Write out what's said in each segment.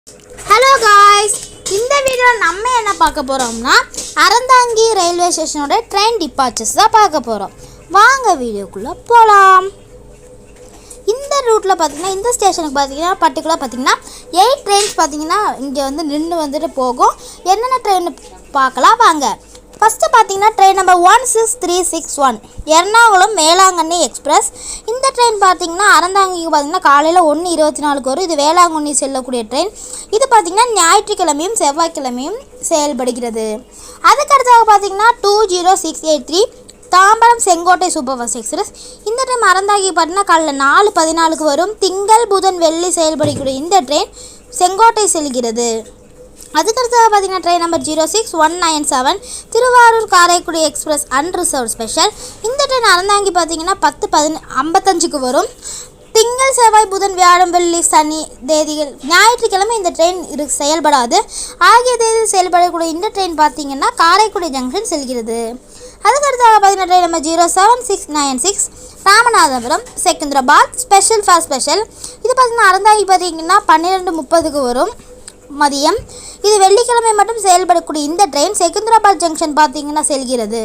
Hello guys, இந்த video நம்ம என்ன பார்க்க போறோம்னா அறந்தாங்கி ரயில்வே ஸ்டேஷனோட ட்ரெயின் டிபார்ச்சர்ஸ் தான் பார்க்க போறோம். வாங்க வீடியோக்குள்ள போலாம். இந்த ரூட்ல பாத்தீங்கன்னா இந்த ஸ்டேஷனுக்கு பாத்தீங்கன்னா பர்టిక్యులர் பாத்தீங்கன்னா 8 ட்ரெயின்ஸ் பாத்தீங்கன்னா இங்க வந்து நின்னு வந்துட்டு போகும். என்னென்ன ட்ரெயின் பார்க்கலாம் வாங்க. ஃபர்ஸ்ட் பாத்தீங்கன்னா train number 16361 Ernakulam Velankanni express. இந்த ட்ரெயின் பாத்தீங்கன்னா அறந்தாங்கிக்கு பாத்தீங்கன்னா காலையில 1:24க்கு வரும். இது வேளாங்கண்ணி செல்லக்கூடிய ட்ரெயின். இது பாத்தீங்கன்னா ஞாயிற்றுக்கிழமையும் செவ்வாய்க்கிழமையும் செயல்படுகிறது. அதுக்கு அடுத்ததாக பாத்தீங்கன்னா 20683 Tambaram Sengottai super fast express. இந்த ட்ரெயின் அறந்தாங்கி பார்த்தீங்கன்னா காலைல 4:14க்கு வரும். திங்கள் புதன் வெள்ளி செயல்படக்கூடிய இந்த ட்ரெயின் செங்கோட்டை செல்கிறது. அதுக்கடுத்ததாக பார்த்தீங்கன்னா train number 06197 Thiruvarur Karaikudi express unreserved special. இந்த ட்ரெயின் அறந்தாங்கி பார்த்தீங்கன்னா 10:55க்கு வரும். திங்கள் செவ்வாய் புதன் வியாழன் வெள்ளி சனி தேதிகள் ஞாயிற்றுக்கிழமை இந்த ட்ரெயின் செயல்படாது. ஆகிய தேதியில் செயல்படக்கூடிய இந்த ட்ரெயின் பார்த்தீங்கன்னா காரைக்குடி ஜங்ஷன் செல்கிறது. அதுக்கடுத்தாக பார்த்தீங்கன்னா train number 07696 Ramanathapuram Secunderabad special for special. இது பார்த்தீங்கன்னா அறந்தாங்கி பார்த்தீங்கன்னா 12:30க்கு வரும் மதியம். இது வெள்ளிக்கிழமை மட்டும் செயல்படக்கூடிய இந்த ட்ரெயின் செகந்திராபாத் ஜங்ஷன் பார்த்தீங்கன்னா செல்கிறது.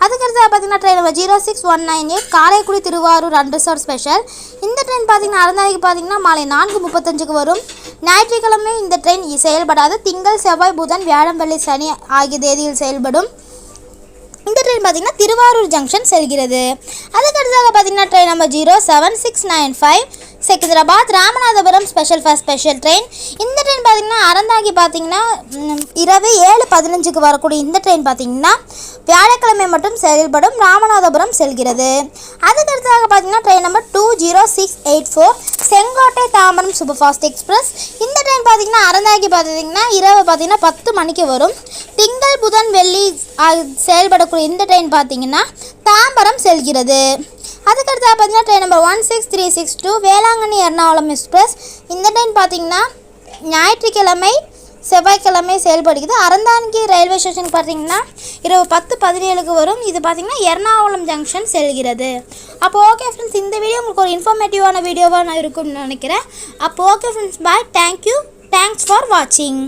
அதுக்கடுத்து பார்த்தீங்கன்னா train number 06198 Karaikudi Thiruvarur unreserved special. இந்த ட்ரெயின் பார்த்தீங்கன்னா அறந்தாங்கி பார்த்தீங்கன்னா மாலை 4:35க்கு வரும். ஞாயிற்றுக்கிழமை இந்த ட்ரெயின் செயல்படாது. திங்கள் செவ்வாய் புதன் வியாழன் வெள்ளி சனி ஆகிய தேதியில் செயல்படும். இந்த ட்ரெயின் பார்த்தீங்கன்னா திருவாரூர் ஜங்ஷன் செல்கிறது. அதுக்கடுத்தாக பார்த்தீங்கன்னா train number 07695 Secunderabad Ramanathapuram special for special train. இந்த ட்ரெயின் பார்த்தீங்கன்னா அறந்தாங்கி பார்த்தீங்கன்னா இரவு 7:15க்கு வரக்கூடிய இந்த ட்ரெயின் பார்த்தீங்கன்னா வியாழக்கிழமை மட்டும் செயல்படும். ராமநாதபுரம் செல்கிறது. அதுக்கடுத்தாக பார்த்தீங்கன்னா train number 20684 Sengottai Tambaram super fast express. இந்த ட்ரெயின் பார்த்தீங்கன்னா அறந்தாங்கி பார்த்தீங்கன்னா இரவு பார்த்தீங்கன்னா 10 மணிக்கு வரும். திங்கள் புதன் வெள்ளி செயல்படக்கூடிய இந்த ட்ரெயின் பார்த்தீங்கன்னா தாம்பரம் செல்கிறது. அதுக்கடுத்து பார்த்தீங்கன்னா train number 16362 Velankanni Ernakulam express. இந்த ட்ரெயின் பார்த்தீங்கன்னா ஞாயிற்றுக்கிழமை செவ்வாய்க்கிழமை செயல்படுகிறது. அறந்தாங்கி ரயில்வே ஸ்டேஷன் பார்த்தீங்கன்னா இரவு 10:17க்கு வரும். இது பார்த்தீங்கன்னா எர்ணாகுளம் ஜங்ஷன் செல்கிறது. அப்போ ஓகே ஃப்ரெண்ட்ஸ், இந்த வீடியோ உங்களுக்கு ஒரு இன்ஃபர்மேட்டிவான வீடியோவாக நான் இருக்கும்னு நினைக்கிறேன். அப்போ okay friends, bye, thank you, thanks for வாட்சிங்.